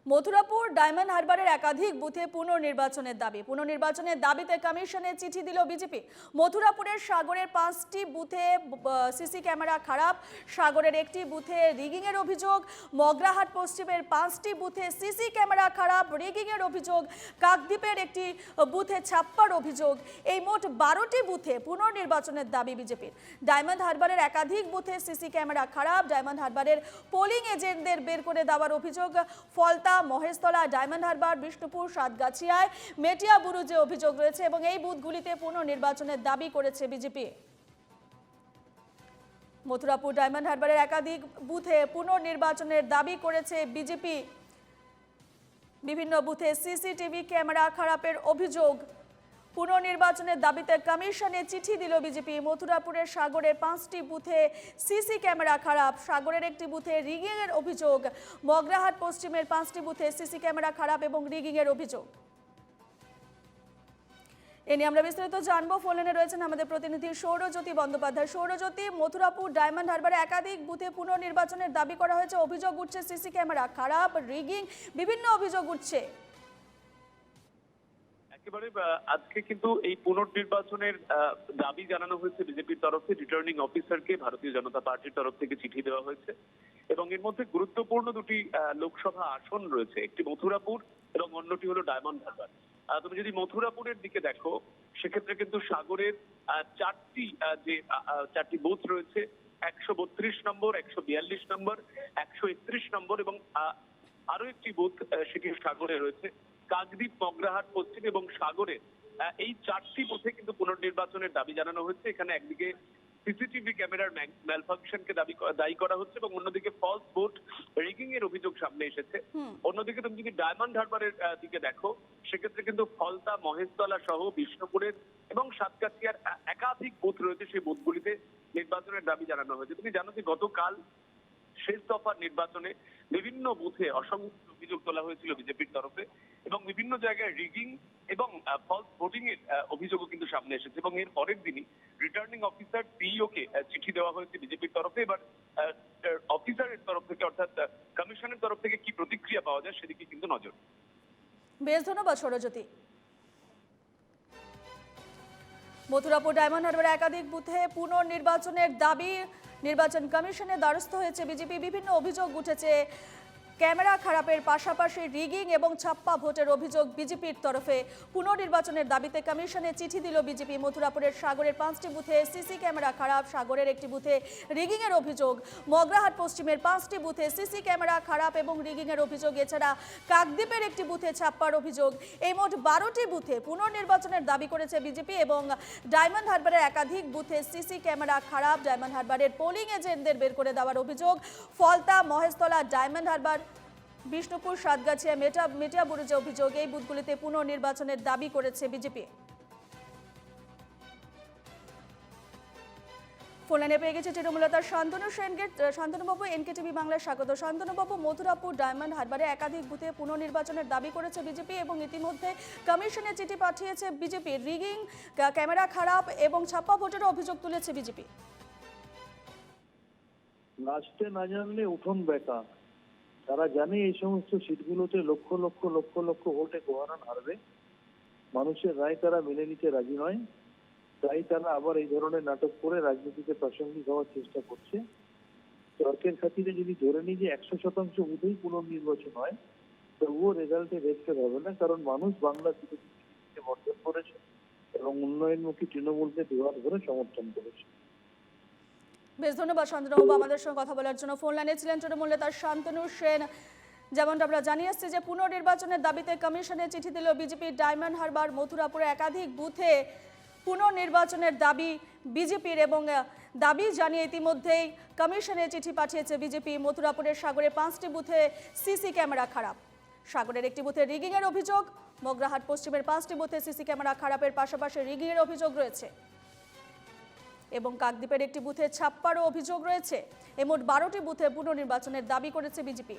Mathurapur diamond হারবারের একাধিক বুথে পুনর্নির্বাচনের দাবিতে কমিশনে চিঠি দিল বিজেপি। মথুরাপুরের সাগরের 5টি বুথে সিসি ক্যামেরা খারাপ, সাগরের একটি বুথে রিগিং এর অভিযোগ, মগরাহাট পশ্চিমের 5টি বুথে সিসি ক্যামেরা খারাপ, রিগিং এর অভিযোগ, কাকদ্বীপের একটি বুথে ছাপ্পার অভিযোগ। এই মোট 12টি বুথে পুনর্নির্বাচনের দাবি বিজেপির। ডায়মন্ড হারবারের একাধিক বুথে সিসি ক্যামেরা খারাপ, ডায়মন্ড হারবারের পোলিং এজেন্টদের বের করে দেওয়ার অভিযোগ, ফলতা, মহেশতলা, ডায়মন্ড হারবার, বিষ্ণুপুর, সাতগাছিয়ায় মেটিয়াবুরুজে অভিযোগ রয়েছে এবং এই বুথগুলিতে পুনর্নির্বাচনের দাবি করেছে বিজেপি। মথুরাপুর ডায়মন্ড হারবারের একাধিক বুথে পুনর্নির্বাচনের দাবি করেছে বিজেপি। বিভিন্ন বুথে সিসিটিভি ক্যামেরা খারাপের অভিযোগ। পুনর্নির্বাচনের দাবিতে কমিশনে চিঠি দিল বিজেপি। মথুরাপুরের সাগরের 5টি বুথে সিসি ক্যামেরা খারাপ, সাগরের একটি বুথে রিগিং এর অভিযোগ, মগরাহাট পশ্চিমের 5টি বুথে সিসি ক্যামেরা খারাপ এবং রিগিং এর অভিযোগ। এ নিয়ে আমরা বিস্তারিত জানবো। ফোনে রয়েছেন আমাদের প্রতিনিধি সৌরজ্যোতি বন্দ্যোপাধ্যায়। সৌরজ্যোতি, মথুরাপুর ডায়মন্ড হারবারে একাধিক বুথে পুনর্নির্বাচনের দাবি করা হয়েছে, অভিযোগ উঠছে সিসি ক্যামেরা খারাপ, রিগিং, বিভিন্ন অভিযোগ উঠছে। একেবারে আজকে কিন্তু এই পুনর্নির্বাচনের দাবি জানানো হয়েছে বিজেপির তরফে। রিটার্নিং অফিসারকে ভারতীয় জনতা পার্টির তরফ থেকে চিঠি দেওয়া হয়েছে এবং এর মধ্যে গুরুত্বপূর্ণ দুটি লোকসভা আসন রয়েছে, একটি মথুরাপুর এবং অন্যটি হলো ডায়মন্ড হারবার। তুমি যদি মথুরাপুরের দিকে দেখো, সেক্ষেত্রে কিন্তু সাগরের চারটি বুথ রয়েছে, 132 নম্বর, 142 নম্বর, 131 নম্বর এবং আরো একটি বুথ সেটি সাগরে রয়েছে, কাকদ্বীপ, মগরাহাট পশ্চিম এবং সাগরের। এই 4টি বুথে কিন্তু পুনর্নির্বাচনের দাবি জানানো হচ্ছে। এখানে একদিকে সিসিটিভি ক্যামেরার ম্যালফাংশনকে দায়ী করা হচ্ছে এবং অন্যদিকে ফলস ভোট রিগিং এর অভিযোগ সামনে এসেছে। অন্যদিকে তুমি যদি ডায়মন্ড হারবারের দিকে দেখো, সেক্ষেত্রে কিন্তু ফলতা, মহেশতলা সহ বিষ্ণুপুরের এবং সাতগাছিয়ার একাধিক বুথ রয়েছে। সেই বুথগুলিতে নির্বাচনের দাবি জানানো হয়েছে। তুমি জানো যে গতকাল শেষ দফার নির্বাচনে বিভিন্ন বুথে অসংখ্য অভিযোগ তোলা হয়েছিল বিজেপির তরফে এবং বিভিন্ন জায়গায় রিগিং এবং ফলস ভোটিং এর অভিযোগও কিন্তু সামনে এসেছে এবং এর পরের দিনই রিটার্নিং অফিসার সিইও কে চিঠি দেওয়া হয়েছে বিজেপির তরফে। এবার অফিসারের তরফ থেকে অর্থাৎ কমিশনের তরফ থেকে কি প্রতিক্রিয়া পাওয়া যায় সেদিকে কিন্তু নজর। বেশ, ধন্যবাদ সৌরজ্যোতি। মথুরাপুর ডায়মন্ড হারবারের একাধিক বুথে পুনর্নির্বাচনের দাবি নির্বাচন কমিশনের দ্বারস্থ হয়েছে বিজেপি। বিভিন্ন অভিযোগ উঠেছে, ক্যামেরা খারাপের পাশাপাশি রিগিং এবং ছাপ্পা ভোটের অভিযোগ বিজেপির তরফে। পুনর্নির্বাচনের দাবিতে কমিশনে চিঠি দিল বিজেপি। মথুরাপুরের সাগরের 5টি বুথে সিসি ক্যামেরা খারাপ, সাগরের একটি বুথে রিগিং এর অভিযোগ, মগরাহাট পশ্চিমের 5টি বুথে সিসি ক্যামেরা খারাপ এবং রিগিং এর অভিযোগ, এছাড়া কাকদ্বীপের একটি বুথে ছাপ্পার অভিযোগ। এই মোট 12টি বুথে পুনর্নির্বাচনের দাবি করেছে বিজেপি এবং ডায়মন্ড হারবারের একাধিক বুথে সিসি ক্যামেরা খারাপ, ডায়মন্ড হারবারের পোলিং এজেন্টদের বের করে দেওয়ার অভিযোগ, ফলতা, মহেশতলা, ডায়মন্ড হারবার, বিষ্ণুপুর, সাতগাছিয়া, মেটিয়াবুরুজে অভিযোগ। এই বুথগুলিতে পুনর্নির্বাচনের দাবি করেছে বিজেপি। ফোনে পেয়ে গেছে তৃণমূলতার শান্তনু সেনকে। শান্তনুবাবু, এনকেটিভি বাংলায় স্বাগত। শান্তনুবাবু, মথুরাপুর ডায়মন্ড হারবারে একাধিক বুথে পুনর্নির্বাচনের দাবি করেছে বিজেপি এবং ইতিমধ্যে কমিশনে চিঠি পাঠিয়েছে বিজেপি। রিগিং, ক্যামেরা খারাপ এবং ছাপ্পা ভোটেরও অভিযোগ তুলেছে বিজেপি। নাচতে না জানলে উঠোন বেকা। তারা জানে এই সমস্ত সিটগুলোতে লক্ষ লক্ষ লক্ষ লক্ষ ভোটে গোহারান হারবে। মানুষের রায় তারা মেনে নিতে রাজি নয়, তাই তারা আবার এই ধরনের নাটক করে রাজনীতিতে প্রাসঙ্গিক হওয়ার চেষ্টা করছে। তর্কের খাতিরে যদি ধরে নিই যে 100% বুথেই পুনর্নির্বাচন হয়, তবুও রেজাল্টে ভেস্টেড হবে না, কারণ মানুষ বাংলা বিরোধীকে বর্জন করেছে এবং উন্নয়নমুখী তৃণমূলকে দুহাত ভরে সমর্থন করেছে। বেশ, ধন্যবাদ শান্তনুবাবু আমাদের সঙ্গে কথা বলার জন্য। ফোন লাইনে ছিলেন তৃণমূল নেতা শান্তনু সেন। যেমনটা আমরা জানিয়ে আসছি যে পুনর্নির্বাচনের দাবিতে কমিশনে চিঠি দিল বিজেপি। ডায়মন্ড হারবার, মথুরাপুরে একাধিক বুথে পুনর্নির্বাচনের দাবি বিজেপির এবং দাবি জানিয়ে ইতিমধ্যেই কমিশনে চিঠি পাঠিয়েছে বিজেপি। মথুরাপুরের সাগরে 5টি বুথে সিসি ক্যামেরা খারাপ, সাগরের একটি বুথে রিগিং এর অভিযোগ, মগরাহাট পশ্চিমের 5টি বুথে সিসি ক্যামেরা খারাপের পাশাপাশি রিগিং এর অভিযোগ রয়েছে এবং কাকদ্বীপের একটি বুথে ছাপ্পারও অভিযোগ রয়েছে। এই মোট 12টি বুথে পুনর্নির্বাচনের দাবি করেছে বিজেপি।